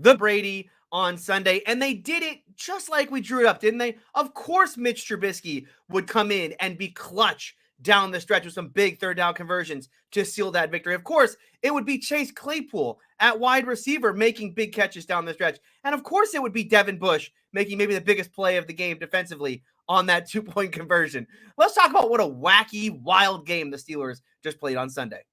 the Brady on Sunday, and they did it just like we drew it up, didn't they? Of course, Mitch Trubisky would come in and be clutch down the stretch with some big third down conversions to seal that victory. Of course, it would be Chase Claypool at wide receiver making big catches down the stretch. And of course, it would be Devin Bush making maybe the biggest play of the game defensively on that 2-point conversion. Let's talk about what a wacky, wild game the Steelers just played on Sunday.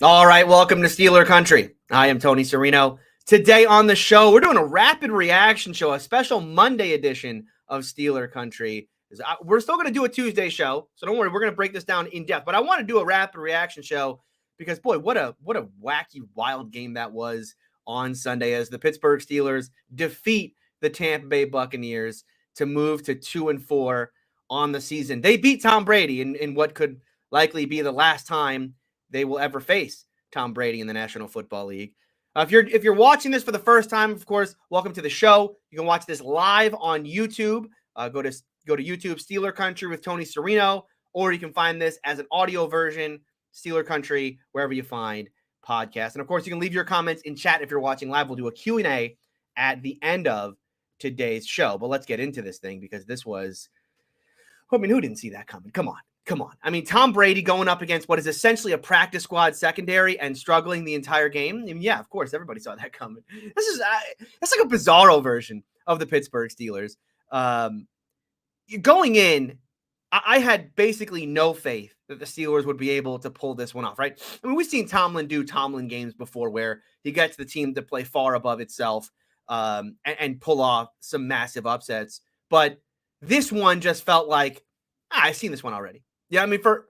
All right, welcome to Steeler Country. I am Tony Serino. Today on the show, we're doing a rapid reaction show, a special Monday edition of Steeler Country. We're still going to do a Tuesday show, so don't worry, we're going to break this down in depth. But I want to do a rapid reaction show because, boy, what a wacky, wild game that was on Sunday as the Pittsburgh Steelers defeat the Tampa Bay Buccaneers to move to 2-4 on the season. They beat Tom Brady in what could likely be the last time they will ever face Tom Brady in the National Football League. If you're watching this for the first time, of course, welcome to the show. You can watch this live on YouTube. Go to YouTube, Steeler Country with Tony Serino, or you can find this as an audio version, Steeler Country, wherever you find podcasts. And of course, you can leave your comments in chat if you're watching live. We'll do a Q&A at the end of today's show. But let's get into this thing because this was, I mean, who didn't see that coming? Come on. I mean, Tom Brady going up against what is essentially a practice squad secondary and struggling the entire game. I mean, yeah, of course, everybody saw that coming. That's like a Bizarro version of the Pittsburgh Steelers. Going in, I had basically no faith that the Steelers would be able to pull this one off, right? I mean, we've seen Tomlin do Tomlin games before where he gets the team to play far above itself and pull off some massive upsets. But this one just felt like, I've seen this one already. Yeah, I mean, for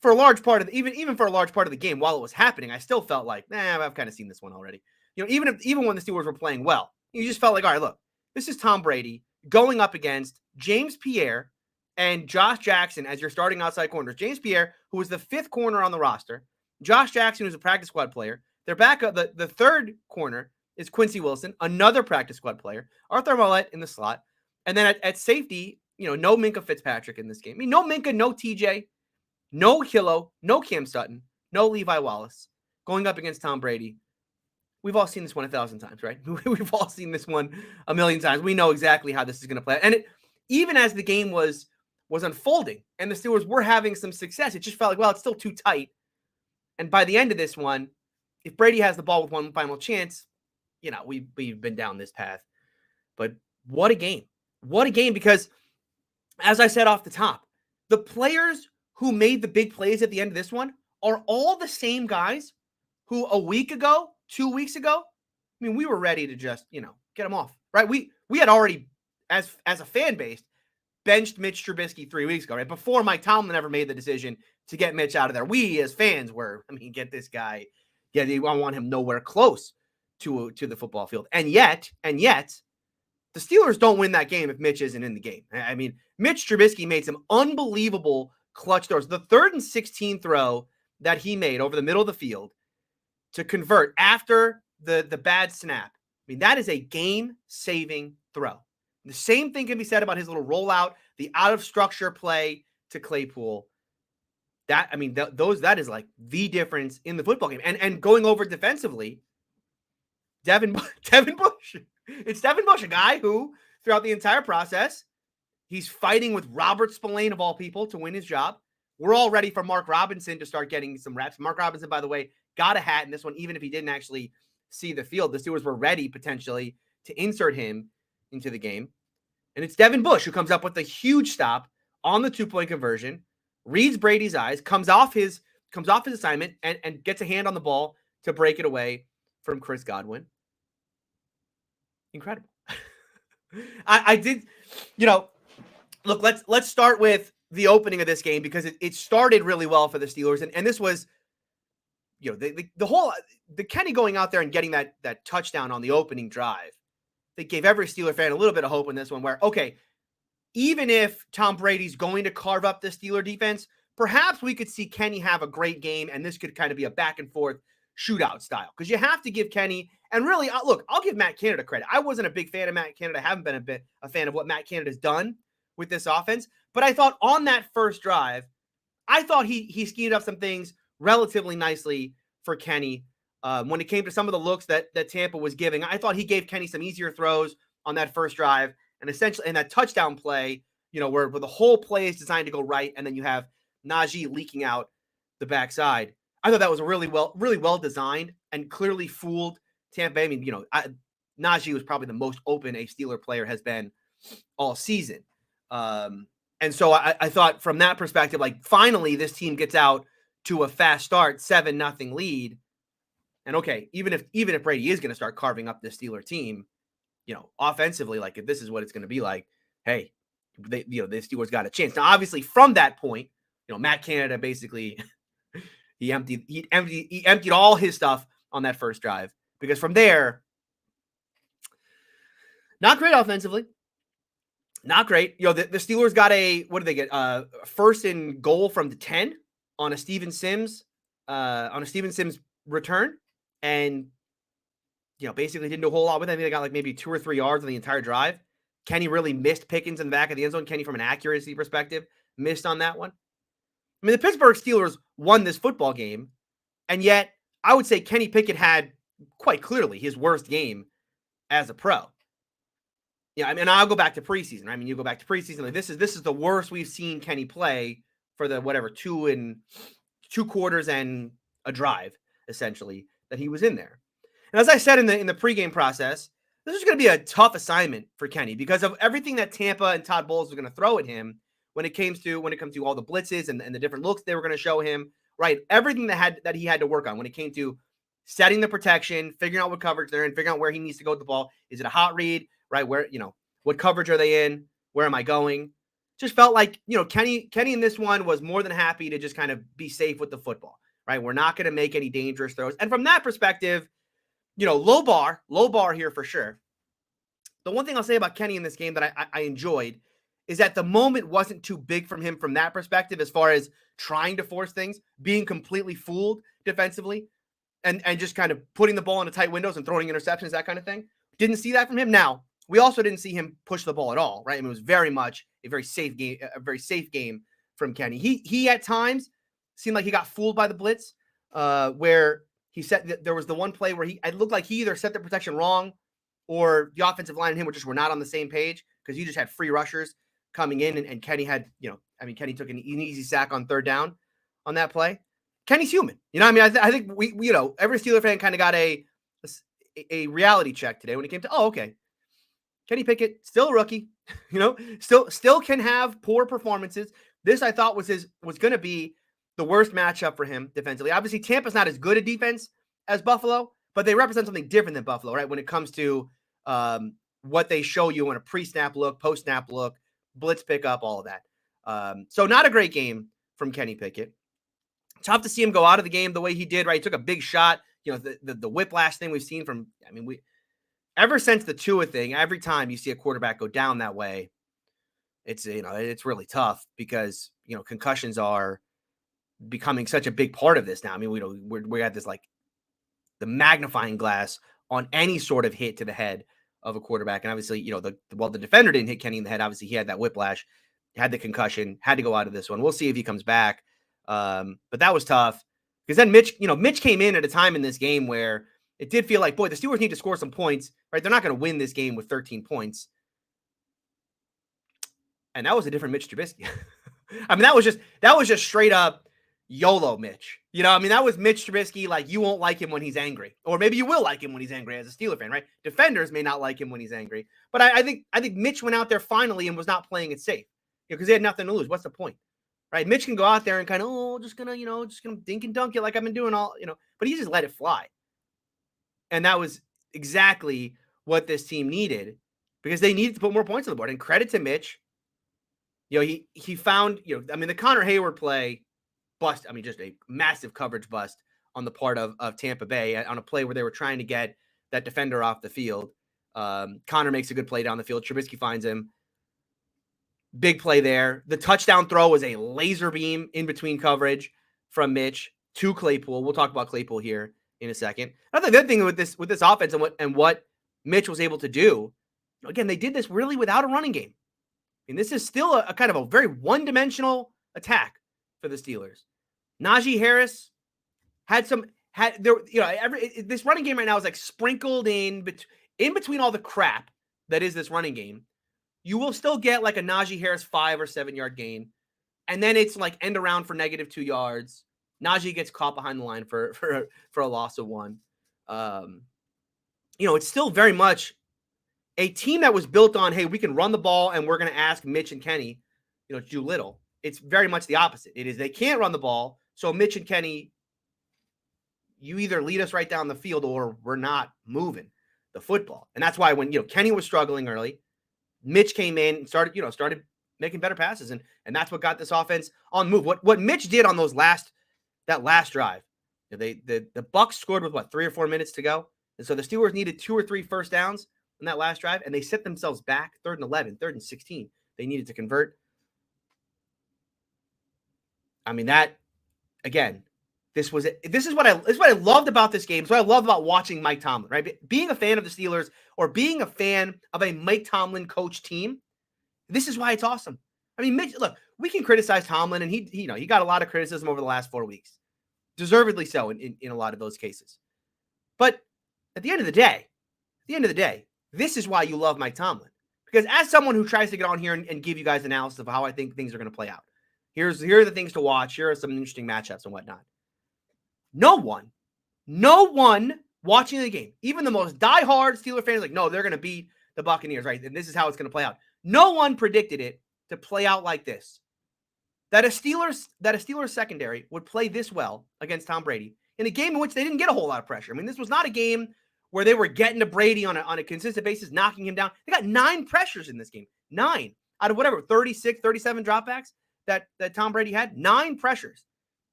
a large part of even for a large part of the game while it was happening, I still felt like, I've kind of seen this one already. You know, even when the Steelers were playing well, you just felt like, all right, look, this is Tom Brady going up against James Pierre and Josh Jackson as your starting outside corners. James Pierre, who was the 5th corner on the roster, Josh Jackson, who's a practice squad player. Their backup, the 3rd corner is Quincy Wilson, another practice squad player. Arthur Maulet in the slot, and then at safety, no Minkah Fitzpatrick in this game. I mean, no Minkah, no TJ, no Hillo, no Cam Sutton, no Levi Wallace going up against Tom Brady. We've all seen this one 1,000 times, right? We've all seen this one 1,000,000 times. We know exactly how this is going to play. And even as the game was unfolding and the Steelers were having some success, it just felt like, well, it's still too tight. And by the end of this one, if Brady has the ball with one final chance, we've been down this path. But what a game. What a game, because as I said off the top, the players who made the big plays at the end of this one are all the same guys who a week ago, 2 weeks ago, I mean, we were ready to just, get them off, right? We had already, as a fan base, benched Mitch Trubisky 3 weeks ago, right? Before Mike Tomlin ever made the decision to get Mitch out of there. We as fans were, get this guy. Yeah, I want him nowhere close to the football field. And yet, the Steelers don't win that game if Mitch isn't in the game. I mean, Mitch Trubisky made some unbelievable clutch throws. The 3rd and 16 throw that he made over the middle of the field to convert after the bad snap. I mean, that is a game-saving throw. The same thing can be said about his little rollout, the out-of-structure play to Claypool. That is like the difference in the football game. And going over defensively, Devin Bush. It's Devin Bush, a guy who, throughout the entire process, he's fighting with Robert Spillane, of all people, to win his job. We're all ready for Mark Robinson to start getting some reps. Mark Robinson, by the way, got a hat in this one, even if he didn't actually see the field. The Steelers were ready, potentially, to insert him into the game. And it's Devin Bush who comes up with a huge stop on the 2-point conversion, reads Brady's eyes, comes off his assignment, and gets a hand on the ball to break it away from Chris Godwin. Incredible. I did, look, let's start with the opening of this game because it started really well for the Steelers. And this was, the Kenny going out there and getting that touchdown on the opening drive. They gave every Steeler fan a little bit of hope in this one where, okay, even if Tom Brady's going to carve up the Steeler defense, perhaps we could see Kenny have a great game and this could kind of be a back and forth shootout style, because you have to give Kenny, and really, look, I'll give Matt Canada credit. I wasn't a big fan of Matt Canada. I haven't been a fan of what Matt Canada's done with this offense. But I thought on that first drive, I thought he schemed up some things relatively nicely for Kenny. When it came to some of the looks that Tampa was giving, I thought he gave Kenny some easier throws on that first drive, and essentially in that touchdown play, where the whole play is designed to go right, and then you have Najee leaking out the backside. I thought that was really well designed and clearly fooled Tampa. I mean, Najee was probably the most open a Steeler player has been all season. And so I thought from that perspective, like, finally this team gets out to a fast start, 7-0 lead. And okay, even if Brady is going to start carving up this Steeler team, offensively, like, if this is what it's going to be like, hey, the Steelers got a chance. Now, obviously, from that point, Matt Canada basically he emptied all his stuff on that first drive, because from there, not great offensively. Not great. The Steelers got what did they get? First and goal from the 10 on a Steven Sims return. And, basically didn't do a whole lot with it. I think they got like maybe 2 or 3 yards on the entire drive. Kenny really missed Pickens in the back of the end zone. Kenny, from an accuracy perspective, missed on that one. I mean, the Pittsburgh Steelers won this football game, and yet I would say Kenny Pickett had quite clearly his worst game as a pro. Yeah, I mean, I'll go back to preseason. I mean, you go back to preseason. Like, this is the worst we've seen Kenny play for the 2 quarters and a drive, essentially, that he was in there. And as I said in the pregame process, this is going to be a tough assignment for Kenny because of everything that Tampa and Todd Bowles are going to throw at him when it comes to all the blitzes and the different looks they were going to show him. Right, everything that he had to work on when it came to setting the protection, figuring out what coverage they're in, figuring out where he needs to go with the ball. Is it a hot read? Right, where, what coverage are they in? Where am I going? Just felt like, Kenny in this one was more than happy to just kind of be safe with the football, right? We're not going to make any dangerous throws. And from that perspective, low bar here for sure. The one thing I'll say about Kenny in this game that I enjoyed is that the moment wasn't too big from him from that perspective, as far as trying to force things, being completely fooled defensively, and just kind of putting the ball into tight windows and throwing interceptions, that kind of thing. Didn't see that from him. Now, we also didn't see him push the ball at all, right? I mean, it was very much a very safe game from Kenny. He at times seemed like he got fooled by the blitz, where he said there was the one play where it looked like he either set the protection wrong, or the offensive line and him were not on the same page, because he just had free rushers coming in, and Kenny had, Kenny took an easy sack on third down on that play. Kenny's human. I think we every Steeler fan kind of got a reality check today when it came to, okay, Kenny Pickett, still a rookie, still can have poor performances. This, I thought, was going to be the worst matchup for him defensively. Obviously, Tampa's not as good a defense as Buffalo, but they represent something different than Buffalo, right? When it comes to what they show you in a pre-snap look, post-snap look, blitz pickup, all of that. So not a great game from Kenny Pickett. Tough to see him go out of the game the way he did, right? He took a big shot. The whiplash thing we've seen from, ever since the Tua thing, every time you see a quarterback go down that way, it's really tough, because concussions are becoming such a big part of this now. I mean, we got this, like, the magnifying glass on any sort of hit to the head of a quarterback, and obviously, the defender didn't hit Kenny in the head. Obviously, he had that whiplash, had the concussion, had to go out of this one. We'll see if he comes back, but that was tough, because then Mitch came in at a time in this game where it did feel like, boy, the Steelers need to score some points, right? They're not going to win this game with 13 points. And that was a different Mitch Trubisky. I mean, that was just straight up YOLO Mitch. That was Mitch Trubisky. Like, you won't like him when he's angry, or maybe you will like him when he's angry as a Steeler fan, right? Defenders may not like him when he's angry, but I think Mitch went out there finally and was not playing it safe, because he had nothing to lose. What's the point, right? Mitch can go out there and kind of, just gonna dink and dunk it like I've been doing all, but he just let it fly. And that was exactly what this team needed, because they needed to put more points on the board. And credit to Mitch. He found, the Connor Hayward play bust. I mean, just a massive coverage bust on the part of Tampa Bay on a play where they were trying to get that defender off the field. Connor makes a good play down the field. Trubisky finds him. Big play there. The touchdown throw was a laser beam in between coverage from Mitch to Claypool. We'll talk about Claypool here in a second. I think the other thing with this offense and what Mitch was able to do, again, they did this really without a running game. And this is still a kind of a very one-dimensional attack for the Steelers. Najee Harris this running game right now is like sprinkled in between all the crap that is this running game. You will still get like a Najee Harris 5 or 7 yard gain, and then it's like end around for -2 yards. Najee gets caught behind the line for a loss of 1. It's still very much a team that was built on, hey, we can run the ball and we're going to ask Mitch and Kenny, to do little. It's very much the opposite. It is they can't run the ball, so Mitch and Kenny, you either lead us right down the field or we're not moving the football. And that's why when Kenny was struggling early, Mitch came in and started making better passes, and that's what got this offense on the move. What Mitch did on that last drive, the Bucs scored with 3 or 4 minutes to go, and so the Steelers needed 2 or 3 first downs in that last drive, and they set themselves back 3rd and 11, 3rd and 16. They needed to convert. I mean, that again, this is what I loved about this game. It's what I love about watching Mike Tomlin, right? Being a fan of the Steelers or being a fan of a Mike Tomlin coach team, this is why it's awesome. I mean, Mitch, look, we can criticize Tomlin, and he got a lot of criticism over the last 4 weeks, deservedly so in a lot of those cases. But at the end of the day, this is why you love Mike Tomlin. Because as someone who tries to get on here and give you guys analysis of how I think things are going to play out, here are the things to watch. Here are some interesting matchups and whatnot. No one watching the game, even the most diehard Steeler fans, like, no, they're going to beat the Buccaneers, right? And this is how it's going to play out. No one predicted it to play out like this. That a Steelers secondary would play this well against Tom Brady in a game in which they didn't get a whole lot of pressure. I mean, this was not a game where they were getting to Brady on a consistent basis, knocking him down. They got 9 pressures in this game. 9 out of 36, 37 dropbacks that Tom Brady had. 9 pressures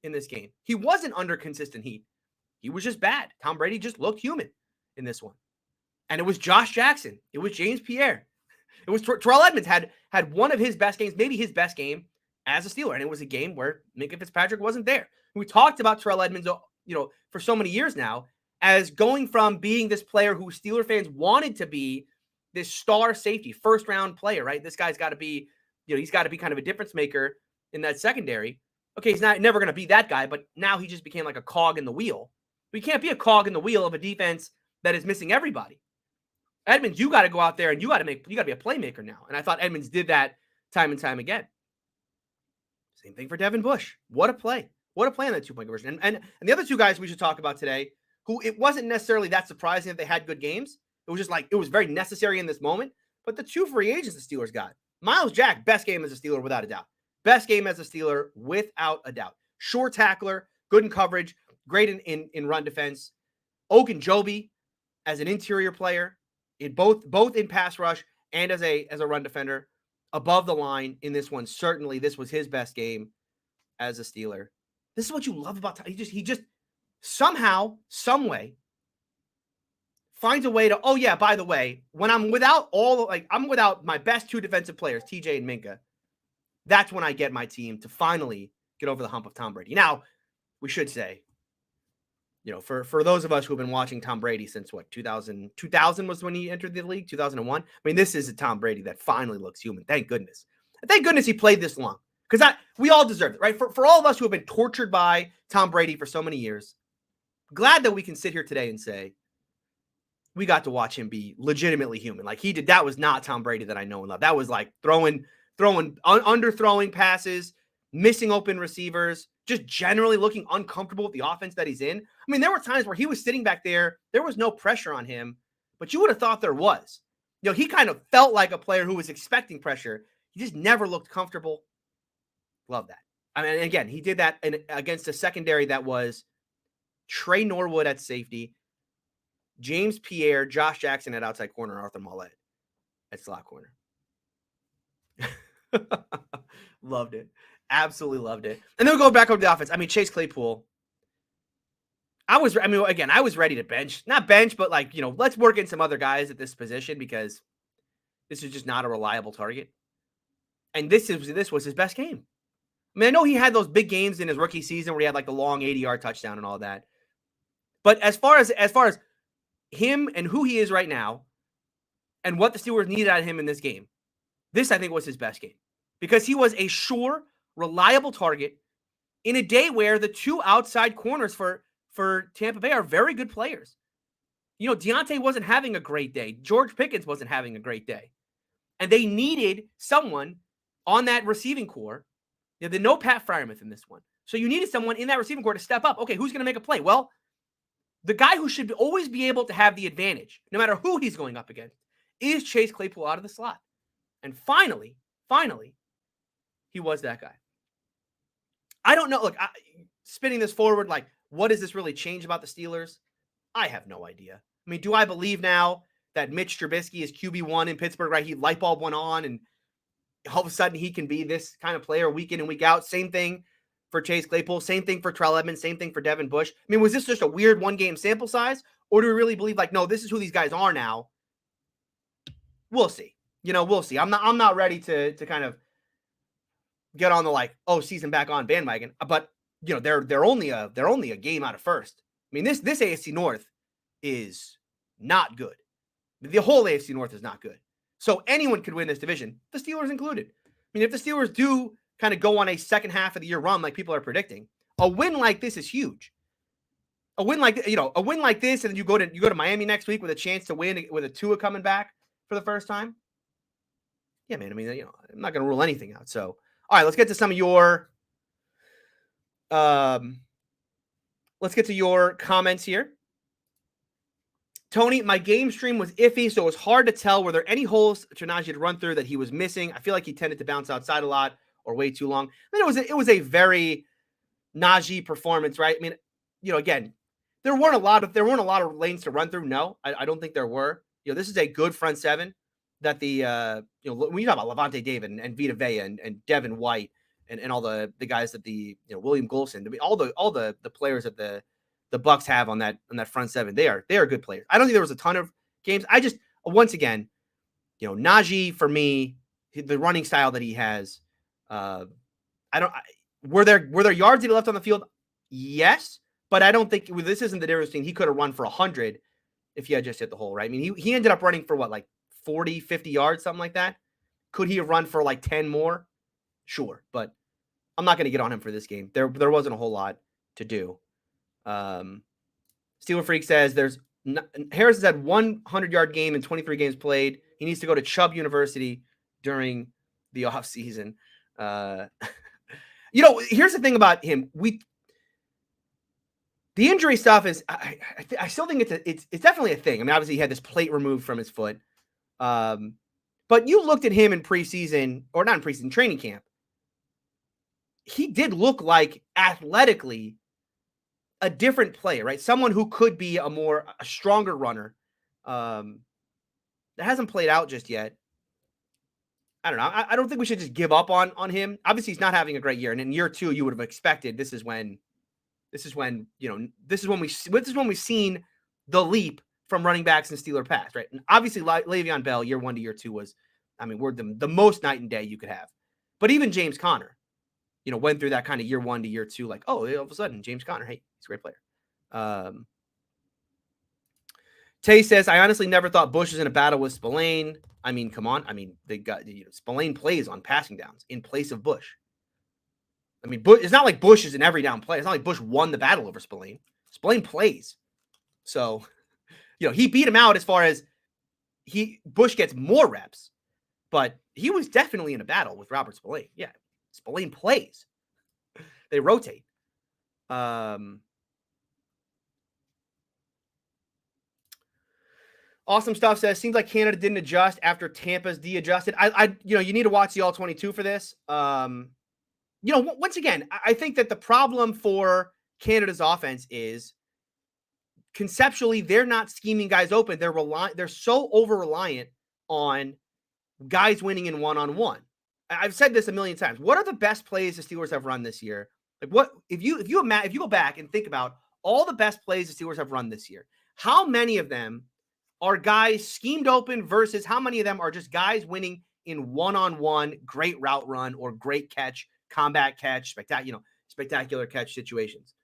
in this game. He wasn't under consistent heat. He was just bad. Tom Brady just looked human in this one. And it was Josh Jackson. It was James Pierre. It was Terrell Edmonds had one of his best games, maybe his best game as a Steeler. And it was a game where Minkah Fitzpatrick wasn't there. We talked about Terrell Edmonds, for so many years now, as going from being this player who Steeler fans wanted to be this star safety, first round player, right? This guy's got to be, he's got to be kind of a difference maker in that secondary. Okay, he's never going to be that guy, but now he just became like a cog in the wheel. We can't be a cog in the wheel of a defense that is missing everybody. Edmonds, you got to go out there and you got to be a playmaker now. And I thought Edmonds did that time and time again. Same thing for Devin Bush. What a play. What a play on that 2-point conversion. And the other 2 guys we should talk about today, who it wasn't necessarily that surprising that they had good games. It was just like, it was very necessary in this moment. But the 2 free agents the Steelers got. Myles Jack, best game as a Steeler without a doubt. Best game as a Steeler without a doubt. Sure tackler, good in coverage, great in run defense. Ogunjobi as an interior player, in both in pass rush and as a run defender, above the line in this one. Certainly, this was his best game as a Steeler. This is what you love about Tom. He just somehow, some way, finds a way to, oh yeah, by the way, when I'm without I'm without my best 2 defensive players, TJ and Minkah, that's when I get my team to finally get over the hump of Tom Brady. Now, we should say, for those of us who have been watching Tom Brady since 2000 was when he entered the league, 2001. I mean, this is a Tom Brady that finally looks human. Thank goodness. And thank goodness he played this long, because we all deserve it, right? For all of us who have been tortured by Tom Brady for so many years, glad that we can sit here today and say we got to watch him be legitimately human. Like he did. That was not Tom Brady that I know and love. That was like underthrowing passes, missing open receivers, just generally looking uncomfortable with the offense that he's in. I mean, there were times where he was sitting back there. There was no pressure on him, but you would have thought there was. He kind of felt like a player who was expecting pressure. He just never looked comfortable. Love that. I mean, again, he did that against a secondary that was Trey Norwood at safety, James Pierre, Josh Jackson at outside corner, Arthur Mollett at slot corner. Loved it. Absolutely loved it. And then we'll go back over the offense. I mean, Chase Claypool. I was ready to bench. Not bench, but let's work in some other guys at this position because this is just not a reliable target. And this was his best game. I mean, I know he had those big games in his rookie season where he had like the long 80-yard touchdown and all that. But as far as him and who he is right now and what the Steelers needed out of him in this game, this I think was his best game because he was a sure, reliable target in a day where the two outside corners for Tampa Bay are very good players. You know, Deontay wasn't having a great day. George Pickens wasn't having a great day. And they needed someone on that receiving core. You know, there's no Pat Freiermuth in this one. So you needed someone in that receiving core to step up. Okay, who's going to make a play? Well, the guy who should always be able to have the advantage, no matter who he's going up against, is Chase Claypool out of the slot. And finally, he was that guy. I don't know. Look, spinning this forward, like, what does this really change about the Steelers? I have no idea. I mean, do I believe now that Mitch Trubisky is QB1 in Pittsburgh, right? He light bulb went on and all of a sudden he can be this kind of player week in and week out. Same thing for Chase Claypool. Same thing for Trell Edmonds. Same thing for Devin Bush. I mean, was this just a weird one-game sample size? Or do we really believe, like, no, this is who these guys are now? We'll see. You know, we'll see. I'm not ready to kind of get on the, like, oh, season back on bandwagon. But, you know, they're only a game out of first. I mean, this AFC North is not good. The whole AFC North is not good. So anyone could win this division, the Steelers included. I mean, if the Steelers do kind of go on a second half of the year run like people are predicting, a win like this is huge. A win like this, and then you go to Miami next week with a chance to win with a Tua coming back for the first time. Yeah, man. I mean, you know, I'm not going to rule anything out. So, all right, let's get to some of your comments here. Tony, my game stream was iffy, so it was hard to tell. Were there any holes to Najee to run through that he was missing? I feel like he tended to bounce outside a lot or way too long. I mean, it was a very Najee performance, right? I mean, you know, again, there weren't a lot of lanes to run through. No, I don't think there were. You know, this is a good front seven that the you know, when you talk about Levante David and Vita Vea and Devin White and all the guys that the, you know, William Golson, I mean, all the players that the Bucs have on that front seven, they are good players. I don't think there was a ton of games. I just, once again, you know, Najee, for me, the running style that he has, were there yards that he left on the field? Yes, but I don't think this isn't the difference between he could have run for 100 if he had just hit the hole, right? I mean, he ended up running for what, like 40, 50 yards, something like that. Could he have run for like 10 more? Sure, but I'm not going to get on him for this game. There wasn't a whole lot to do. Steeler Freak says Harris has had 100-yard game in 23 games played. He needs to go to Chubb University during the offseason. You know, here's the thing about him. The injury stuff is, I still think it's definitely a thing. I mean, obviously he had this plate removed from his foot. But you looked at him in preseason, or not in preseason, training camp. He did look like athletically a different player, right? Someone who could be a stronger runner. That hasn't played out just yet. I don't know. I don't think we should just give up on him. Obviously, he's not having a great year, and in year two, you would have expected this is when we've seen the leap from running backs in Steeler pass, right? And obviously, Le'Veon Bell, year 1 to year 2 was, I mean, we're the most night and day you could have. But even James Conner, you know, went through that kind of year 1 to year 2, like, oh, all of a sudden, James Conner, hey, he's a great player. Tay says, I honestly never thought Bush was in a battle with Spillane. I mean, come on. I mean, they got, you know, Spillane plays on passing downs in place of Bush. I mean, it's not like Bush is an every down play. It's not like Bush won the battle over Spillane. Spillane plays. So, you know, he beat him out as far as Bush gets more reps, but he was definitely in a battle with Robert Spillane. Yeah. Spillane plays. They rotate. Awesome Stuff says, seems like Canada didn't adjust after Tampa's de-adjusted. You know, you need to watch the All-22 for this. You know, once again, I think that the problem for Canada's offense is conceptually they're not scheming guys open. They're so over-reliant on guys winning in one-on-one. I've said this a million times. What are the best plays the Steelers have run this year? Like, what if you go back and think about all the best plays the Steelers have run this year? How many of them are guys schemed open versus how many of them are just guys winning in one-on-one, great route run or great catch, combat catch, spectacular catch situations?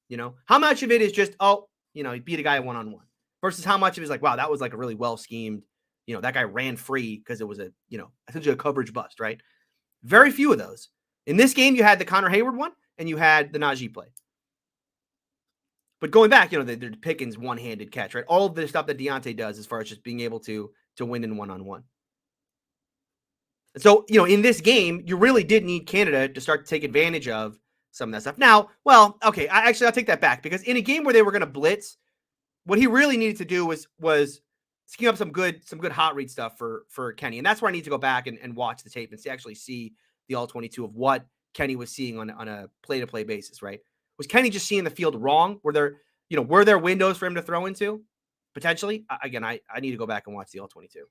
You know, how much of it is just, oh, he beat a guy one-on-one versus how much of it is like, wow, that was like a really well schemed, that guy ran free because it was essentially a coverage bust, right? Very few of those. In this game, you had the Connor Hayward one and you had the Najee play. But going back, the Pickens one-handed catch, right? All of the stuff that Deontay does as far as just being able to win in one-on-one. So, in this game, you really did need Canada to start to take advantage of some of that stuff. Now, well, okay, I'll take that back because in a game where they were going to blitz, what he really needed to do was scheme up some good hot read stuff for Kenny. And that's where I need to go back and watch the tape and actually see the all 22 of what Kenny was seeing on a play-to-play basis, right? Was Kenny just seeing the field wrong? Were there windows for him to throw into? Potentially. Again, I need to go back and watch the all 22.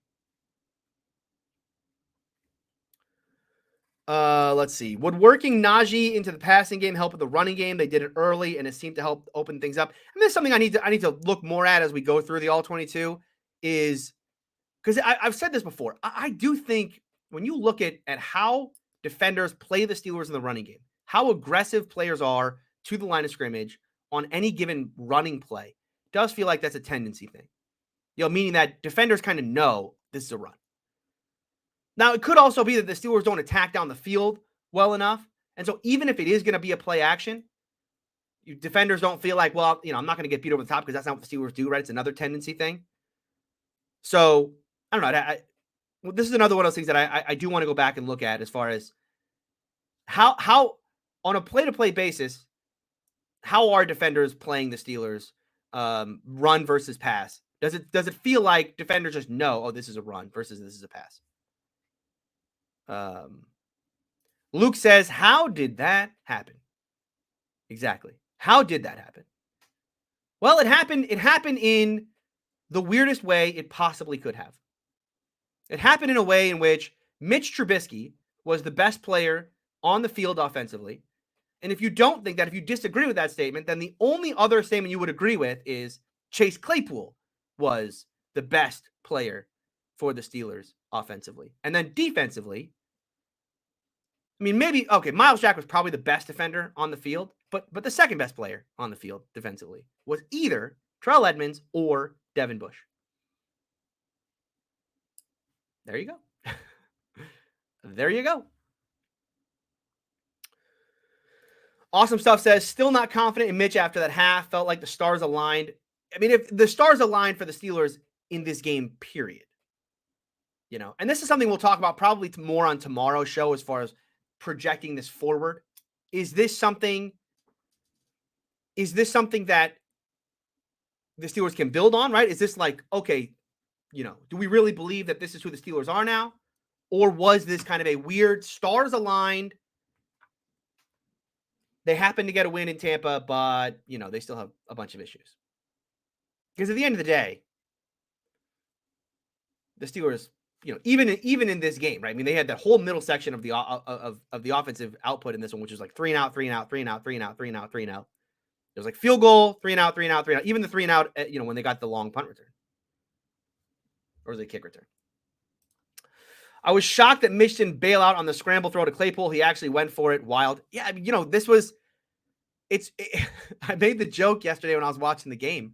Let's see. Would working Najee into the passing game help with the running game? They did it early, and it seemed to help open things up. And there's something I need to look more at as we go through the all 22 is because I've said this before. I do think when you look at how defenders play the Steelers in the running game, how aggressive players are to the line of scrimmage on any given running play, does feel like that's a tendency thing. Meaning that defenders kind of know this is a run. Now, it could also be that the Steelers don't attack down the field well enough. And so even if it is going to be a play action, defenders don't feel like, well, I'm not going to get beat over the top because that's not what the Steelers do, right? It's another tendency thing. So, I don't know. This is another one of those things that I do want to go back and look at as far as how on a play-to-play basis, how are defenders playing the Steelers run versus pass? Does it feel like defenders just know, oh, this is a run versus this is a pass? Luke says, how did that happen? Exactly. How did that happen? Well, it happened in the weirdest way it possibly could have. It happened in a way in which Mitch Trubisky was the best player on the field offensively. And if you don't think that, if you disagree with that statement, then the only other statement you would agree with is Chase Claypool was the best player for the Steelers offensively. And then defensively, maybe, okay, Myles Jack was probably the best defender on the field, but the second best player on the field defensively was either Terrell Edmunds or Devin Bush. There you go. There you go. Awesome Stuff says, still not confident in Mitch after that half. Felt like the stars aligned. If the stars aligned for the Steelers in this game, period. And this is something we'll talk about probably more on tomorrow's show as far as projecting this forward. Is this something that the Steelers can build on, right? Is this like, okay, do we really believe that this is who the Steelers are now? Or was this kind of a weird stars aligned? They happen to get a win in Tampa, but, they still have a bunch of issues. Because at the end of the day, the Steelers, even in this game, right? They had that whole middle section of the offensive output in this one, which was like 3 and out, 3 and out, 3 and out, 3 and out, 3 and out, 3 and out. It was like field goal, 3 and out, 3 and out, 3 and out. Even the 3 and out, when they got the long punt return. Or was it a kick return? I was shocked that Mitch didn't bail out on the scramble throw to Claypool. He actually went for it. Wild. Yeah, I made the joke yesterday when I was watching the game.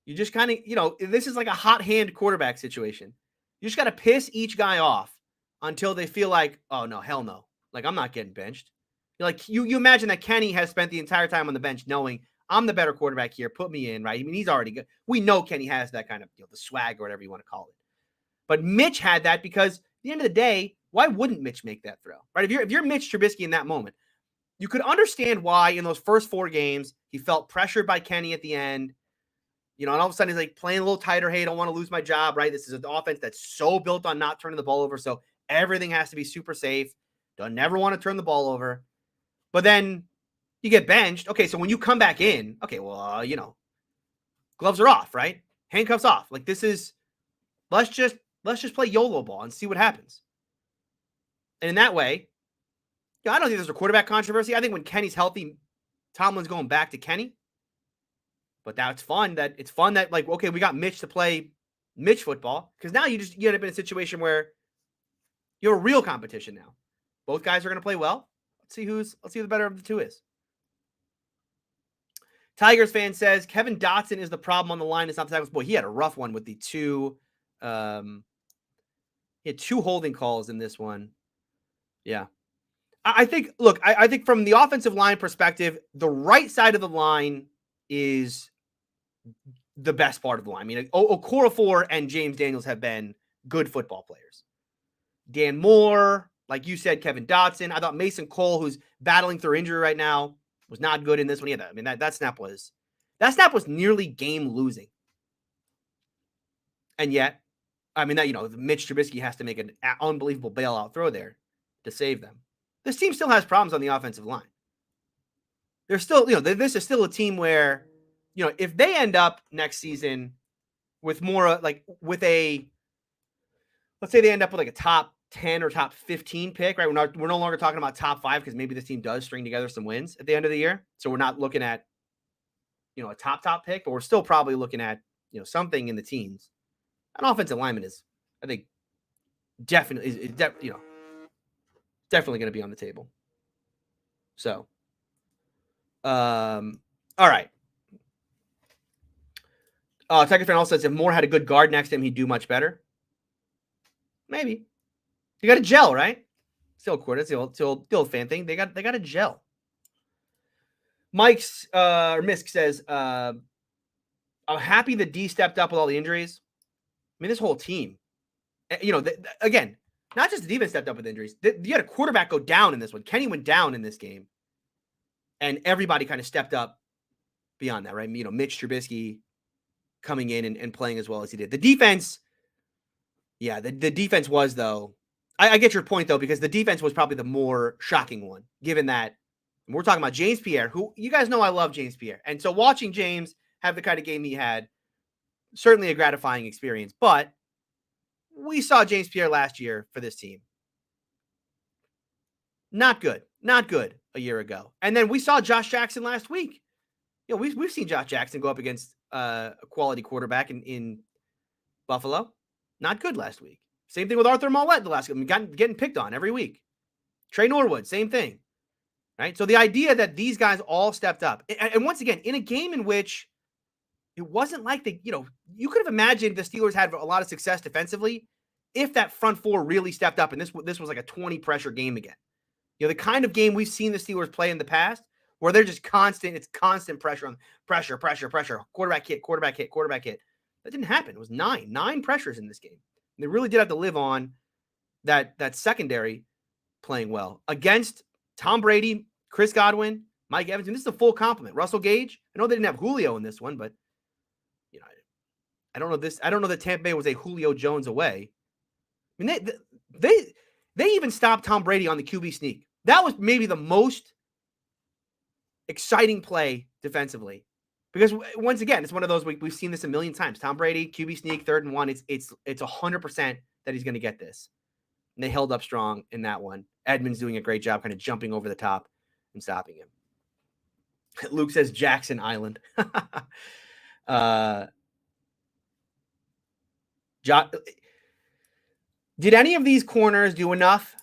You just kind of, this is like a hot hand quarterback situation. You just got to piss each guy off until they feel like, oh, no, hell no. Like, I'm not getting benched. You imagine that Kenny has spent the entire time on the bench knowing I'm the better quarterback here. Put me in, right? He's already good. We know Kenny has that kind of, the swag or whatever you want to call it. But Mitch had that because at the end of the day, why wouldn't Mitch make that throw, right? If you're Mitch Trubisky in that moment, you could understand why in those first 4 games, he felt pressured by Kenny at the end. And all of a sudden he's like playing a little tighter. Hey, I don't want to lose my job, right? This is an offense that's so built on not turning the ball over. So everything has to be super safe. Don't never want to turn the ball over. But then you get benched. Okay, so when you come back in, okay, well, gloves are off, right? Handcuffs off. Like this is, let's just play YOLO ball and see what happens. And in that way, I don't think there's a quarterback controversy. I think when Kenny's healthy, Tomlin's going back to Kenny. But it's fun that like, okay, we got Mitch to play Mitch football because now you end up in a situation where you're a real competition now. Both guys are going to play well. Let's see who the better of the two is. Tigers fan says Kevin Dotson is the problem on the line. It's not the tackles. Boy, he had a rough one with the two. He had 2 holding calls in this one. Yeah. I think, look, I think from the offensive line perspective, the right side of the line is the best part of the line. I mean, Okorafor and James Daniels have been good football players. Dan Moore, like you said, Kevin Dotson. I thought Mason Cole, who's battling through injury right now, was not good in this one either. I mean, that snap was nearly game losing. And yet, I mean, that, Mitch Trubisky has to make an unbelievable bailout throw there to save them. This team still has problems on the offensive line. They're still, this is still a team where, if they end up next season with more let's say they end up with like a top 10 or top 15 pick, right? We're no longer talking about top 5 because maybe this team does string together some wins at the end of the year. So we're not looking at, a top pick, but we're still probably looking at, something in the teens. An offensive lineman is, I think, definitely definitely going to be on the table. So, all right. Tiger fan also says if Moore had a good guard next to him, he'd do much better. Maybe. You got to gel, right? Still a quarter. It's the old fan thing. They got to gel. Mike's or Misk says, I'm happy that D stepped up with all the injuries. I mean, this whole team, again, not just the defense stepped up with injuries. You had a quarterback go down in this one. Kenny went down in this game. And everybody kind of stepped up beyond that, right? Mitch Trubisky coming in and playing as well as he did. The defense, yeah, the defense was, though. I get your point, though, because the defense was probably the more shocking one, given that we're talking about James Pierre, who you guys know I love James Pierre. And so watching James have the kind of game he had, certainly a gratifying experience. But we saw James Pierre last year for this team. Not good a year ago. And then we saw Josh Jackson last week. We've seen Josh Jackson go up against a quality quarterback in Buffalo. Not good last week. Same thing with Arthur Mollett the last week. Getting picked on every week. Trey Norwood, same thing. Right? So the idea that these guys all stepped up. And once again, in a game in which it wasn't like you could have imagined the Steelers had a lot of success defensively if that front four really stepped up and this was like a 20 pressure game again. The kind of game we've seen the Steelers play in the past where they're just it's constant pressure on pressure, quarterback hit. That didn't happen. It was 9 pressures in this game. And they really did have to live on that secondary playing well against Tom Brady, Chris Godwin, Mike Evans. And this is a full complement. Russell Gage. I know they didn't have Julio in this one, but I don't know this. I don't know that Tampa Bay was a Julio Jones away. I mean, they even stopped Tom Brady on the QB sneak. That was maybe the most exciting play defensively. Because once again, it's one of those, we've seen this a million times. Tom Brady, QB sneak, 3rd and 1. It's 100% that he's going to get this. And they held up strong in that one. Edmonds doing a great job kind of jumping over the top and stopping him. Luke says Jackson Island. Did any of these corners do enough?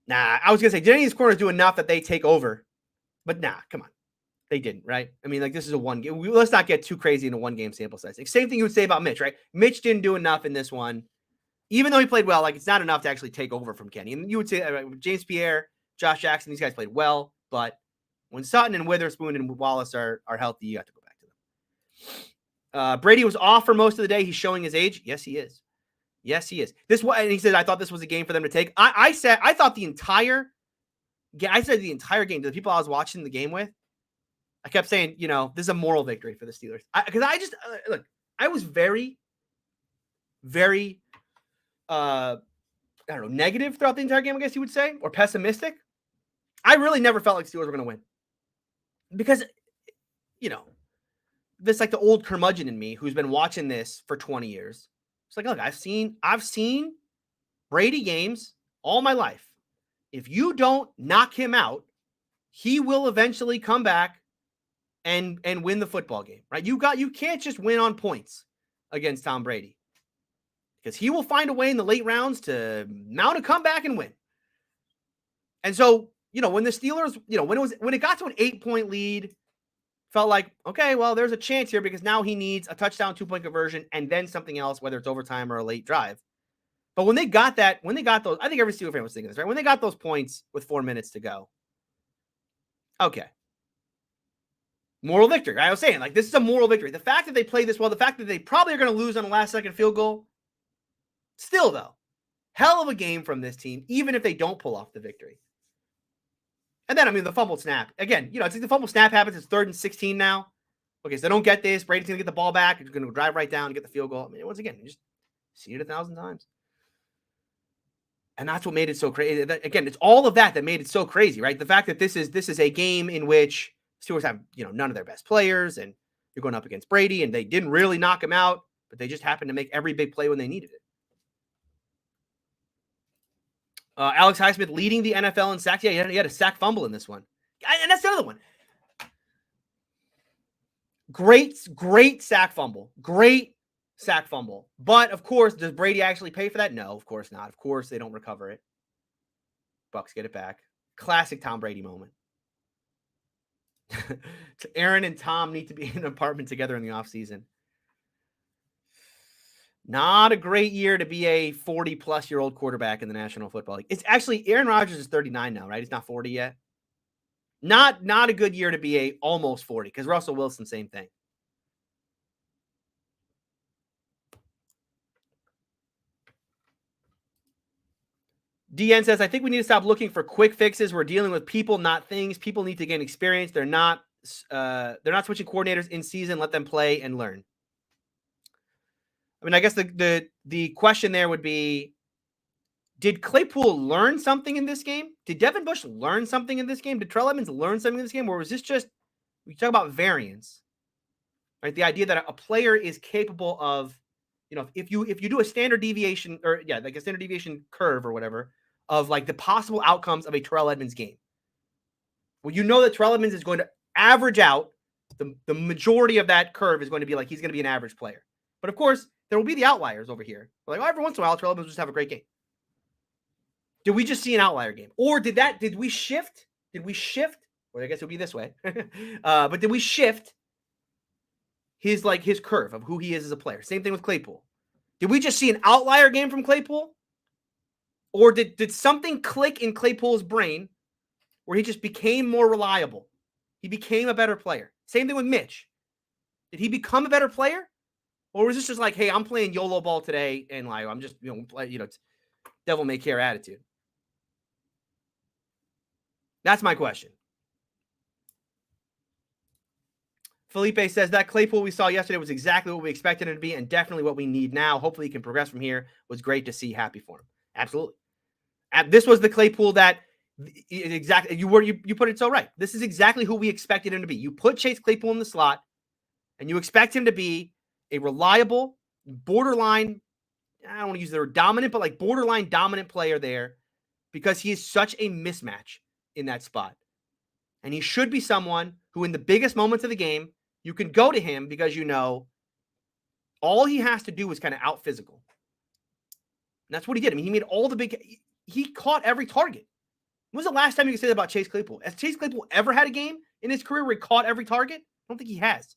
Nah, I was going to say, did any of these corners do enough that they take over? But nah, come on. They didn't, right? I mean, this is a one game. Let's not get too crazy in a 1 game sample size. Same thing you would say about Mitch, right? Mitch didn't do enough in this one. Even though he played well, it's not enough to actually take over from Kenny. And you would say James Pierre, Josh Jackson, these guys played well. But when Sutton and Witherspoon and Wallace are healthy, you have to go back to them. Brady was off for most of the day. He's showing his age. Yes, he is. And he said, I thought this was a game for them to take. I said the entire game to the people I was watching the game with, I kept saying, this is a moral victory for the Steelers. Because I was very, very, negative throughout the entire game, I guess you would say, or pessimistic. I really never felt like Steelers were going to win. Because, this like the old curmudgeon in me who's been watching this for 20 years. It's like, look, I've seen Brady games all my life. If you don't knock him out, he will eventually come back and win the football game, right? You can't just win on points against Tom Brady because he will find a way in the late rounds to mount a comeback and win. And so, when the Steelers, when it got to an 8-point lead felt like, okay, well, there's a chance here because now he needs a touchdown, 2-point conversion, and then something else, whether it's overtime or a late drive. But when they got those, I think every Steelers fan was thinking this, right? When they got those points with 4 minutes to go, okay, moral victory. Right? I was saying, like, this is a moral victory. The fact that they played this well, the fact that they probably are going to lose on a last-second field goal, still, though, hell of a game from this team, even if they don't pull off the victory. And then, I mean, the fumbled snap. Again, it's like the fumble snap happens. It's 3rd and 16 now. Okay, so they don't get this. Brady's going to get the ball back. He's going to drive right down and get the field goal. I mean, once again, you just see it 1,000 times. And that's what made it so crazy. Again, it's all of that made it so crazy, right? The fact that this is a game in which Steelers have, none of their best players, and you're going up against Brady, and they didn't really knock him out, but they just happened to make every big play when they needed it. Alex Highsmith leading the NFL in sacks. Yeah, he had a sack fumble in this one. And that's the other one. Great sack fumble. Great sack fumble. But, of course, does Brady actually pay for that? No, of course not. Of course, they don't recover it. Bucs get it back. Classic Tom Brady moment. Aaron and Tom need to be in an apartment together in the offseason. Not a great year to be a 40-plus-year-old quarterback in the National Football League. It's actually, Aaron Rodgers is 39 now, right? He's not 40 yet. Not a good year to be a almost 40, because Russell Wilson, same thing. DN says, I think we need to stop looking for quick fixes. We're dealing with people, not things. People need to gain experience. They're not switching coordinators in season. Let them play and learn. I mean, I guess the question there would be, did Claypool learn something in this game? Did Devin Bush learn something in this game? Did Terrell Edmonds learn something in this game? Or was this just, we talk about variance, right? The idea that a player is capable of, if you do a standard deviation, or like a standard deviation curve or whatever, of like the possible outcomes of a Terrell Edmonds game. Well, that Terrell Edmonds is going to average out, the majority of that curve is going to be like, he's going to be an average player. But of course, there will be the outliers over here. Like, every once in a while, Terrell Edmonds will just have a great game. Did we just see an outlier game? Or did we shift? Well, I guess it would be this way. But did we shift his curve of who he is as a player? Same thing with Claypool. Did we just see an outlier game from Claypool? Or did something click in Claypool's brain where he just became more reliable? He became a better player. Same thing with Mitch. Did he become a better player? Or was this just like, hey, I'm playing YOLO ball today, and like I'm just, it's devil may care attitude? That's my question. Felipe says that Claypool we saw yesterday was exactly what we expected him to be, and definitely what we need now. Hopefully he can progress from here. Was great to see. Happy for him. Absolutely. And this was the Claypool that exactly you put it so right. This is exactly who we expected him to be. You put Chase Claypool in the slot, and you expect him to be a reliable, borderline, I don't want to use the word dominant, but like borderline dominant player there, because he is such a mismatch in that spot. And he should be someone who, in the biggest moments of the game, you can go to him because all he has to do is kind of out physical. And that's what he did. I mean, he made all the he caught every target. When was the last time you could say that about Chase Claypool? Has Chase Claypool ever had a game in his career where he caught every target? I don't think he has.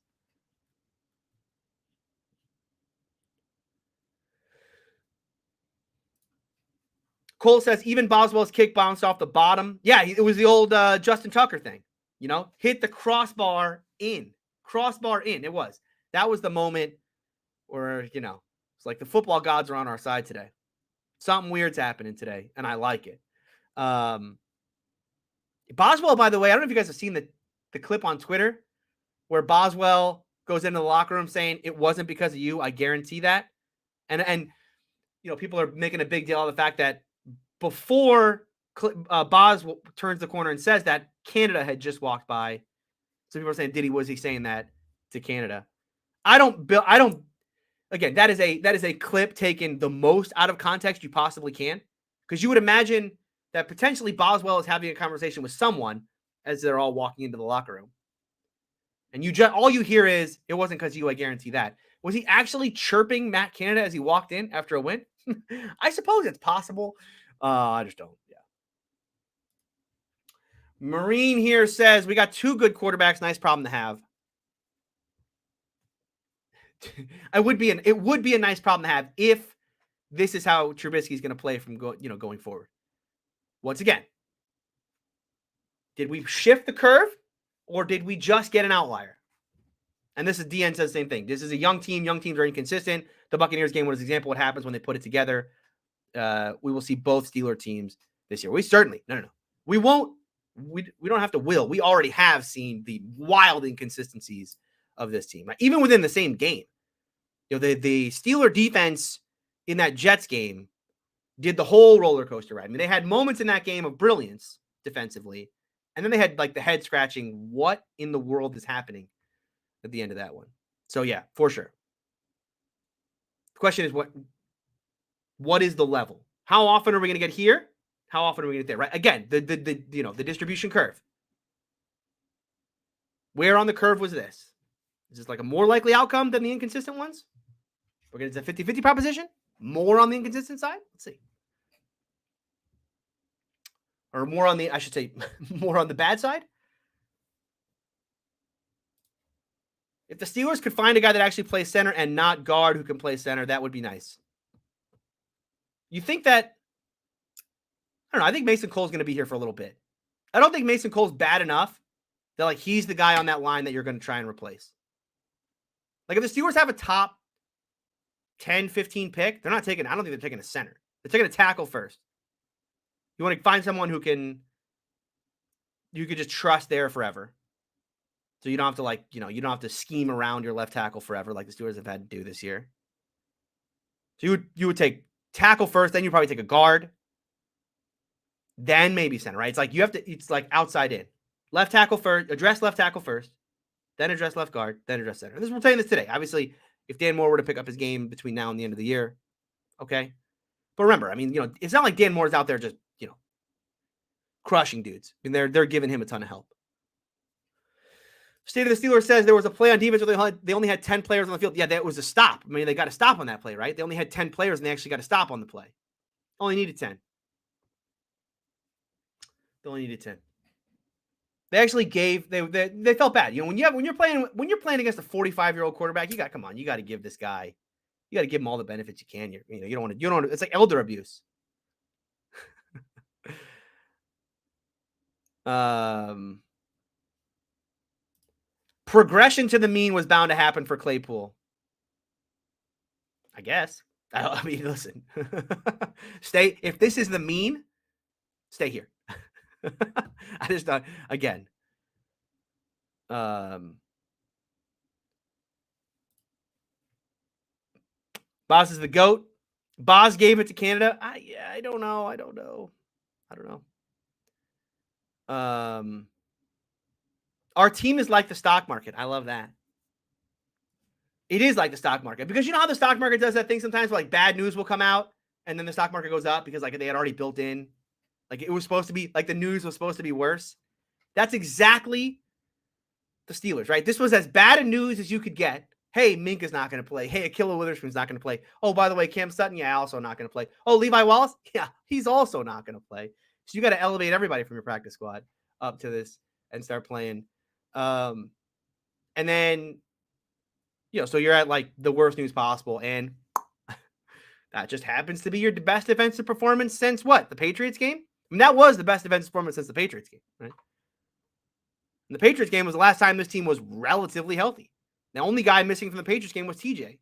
Cole says, even Boswell's kick bounced off the bottom. Yeah, it was the old Justin Tucker thing. Hit the crossbar in. It was. That was the moment where, it's like the football gods are on our side today. Something weird's happening today, and I like it. Boswell, by the way, I don't know if you guys have seen the clip on Twitter where Boswell goes into the locker room saying, it wasn't because of you, I guarantee that. And people are making a big deal of the fact that before Boz turns the corner and says that, Canada had just walked by. So people are saying, was he saying that to Canada? Again, that is a clip taken the most out of context you possibly can, because you would imagine that potentially Boswell is having a conversation with someone as they're all walking into the locker room. And all you hear is, it wasn't because you, I guarantee that. Was he actually chirping Matt Canada as he walked in after a win? I suppose it's possible. I just don't. Yeah. Marine here says, we got two good quarterbacks. Nice problem to have. it would be a nice problem to have if this is how Trubisky's going to play from going forward. Once again, did we shift the curve or did we just get an outlier? And this is DN says the same thing. This is a young team. Young teams are inconsistent. The Buccaneers game was an example of what happens when they put it together. We will see both Steeler teams this year. We certainly no. We won't. We don't have to will. We already have seen the wild inconsistencies of this team, even within the same game. The Steeler defense in that Jets game did the whole roller coaster ride. I mean, they had moments in that game of brilliance defensively, and then they had like the head scratching. What in the world is happening at the end of that one? So yeah, for sure. The question is what is the level? How often are we going to get here? How often are we going to get there? Right? Again, the distribution curve. Where on the curve was this? Is this like a more likely outcome than the inconsistent ones? We're going to do a 50-50 proposition? More on the inconsistent side? Let's see. Or more on the, I should say, more on the bad side? If the Steelers could find a guy that actually plays center and not guard who can play center, that would be nice. You think that, I don't know, I think Mason Cole's going to be here for a little bit. I don't think Mason Cole's bad enough that like he's the guy on that line that you're going to try and replace. Like if the Steelers have a top 10, 15 pick, I don't think they're taking a center. They're taking a tackle first. You want to find someone you could just trust there forever. So you don't have to you don't have to scheme around your left tackle forever like the Steelers have had to do this year. So you would take tackle first, then you probably take a guard, then maybe center, right? It's like outside in. Left tackle first, address left tackle first, then address left guard, then address center. We're saying this today. Obviously, if Dan Moore were to pick up his game between now and the end of the year, okay. But remember, I mean, it's not like Dan Moore's out there just, crushing dudes. I mean, they're giving him a ton of help. State of the Steelers says there was a play on defense where they only had 10 players on the field. Yeah, that was a stop. I mean, they got to stop on that play, right? They only had 10 players and they actually got to stop on the play. Only needed 10. They only needed 10. They actually they felt bad. When you're playing against a 45-year-old quarterback, you got to give this guy, you got to give him all the benefits you can. You don't want to, it's like elder abuse. Progression to the mean was bound to happen for Claypool. I guess. I mean, listen. If this is the mean, stay here. I just thought, again. Boz is the GOAT. Boz gave it to Canada. I don't know. Our team is like the stock market. I love that. It is like the stock market because you know how the stock market does that thing sometimes where like bad news will come out and then the stock market goes up because like they had already built in, like it was supposed to be like the news was supposed to be worse. That's exactly the Steelers, right? This was as bad a news as you could get. Hey, Minka's not going to play. Hey, Akilla Witherspoon's not going to play. Oh, by the way, Cam Sutton, yeah, also not going to play. Oh, Levi Wallace, yeah, he's also not going to play. So you got to elevate everybody from your practice squad up to this and start playing. And then, so you're at like the worst news possible. And that just happens to be your best defensive performance since what? The Patriots game? I mean, that was the best defensive performance since the Patriots game, right? And the Patriots game was the last time this team was relatively healthy. The only guy missing from the Patriots game was TJ.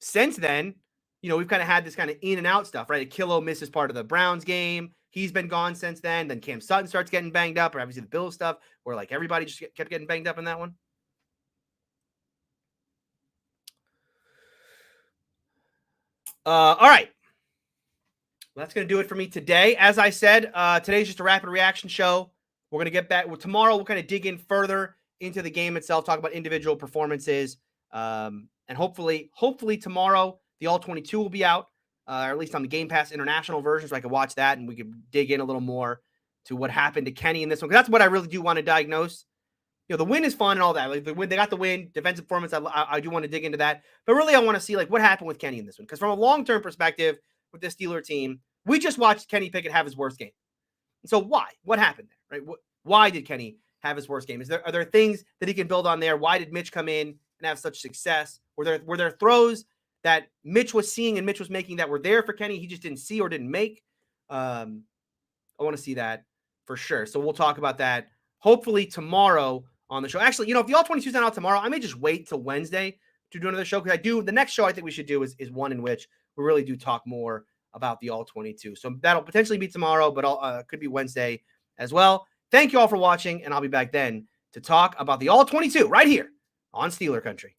Since then, we've kind of had this kind of in and out stuff, right? Akilla misses part of the Browns game. He's been gone since then. Then Cam Sutton starts getting banged up, or obviously the Bills stuff, where like everybody just kept getting banged up in that one. All right. Well, that's going to do it for me today. As I said, today's just a rapid reaction show. We're going to get back. Tomorrow, we'll kind of dig in further into the game itself, talk about individual performances. And hopefully tomorrow, the All-22 will be out, or at least on the Game Pass international version, so I can watch that and we can dig in a little more to what happened to Kenny in this one. Because that's what I really do want to diagnose. The win is fun and all that. Like the win, they got the win, defensive performance. I do want to dig into that. But really, I want to see like what happened with Kenny in this one. Because from a long-term perspective with this Steeler team, we just watched Kenny Pickett have his worst game. And so why? What happened there? Right? Why did Kenny have his worst game? Are there things that he can build on there? Why did Mitch come in and have such success? Were there throws that Mitch was seeing and Mitch was making that were there for Kenny, he just didn't see or didn't make? I want to see that for sure. So we'll talk about that hopefully tomorrow on the show. Actually, if the All-22 is not out tomorrow, I may just wait till Wednesday to do another show, because the next show I think we should do is one in which we really do talk more about the All-22. So that'll potentially be tomorrow, but could be Wednesday as well. Thank you all for watching, and I'll be back then to talk about the All-22 right here on Steeler Country.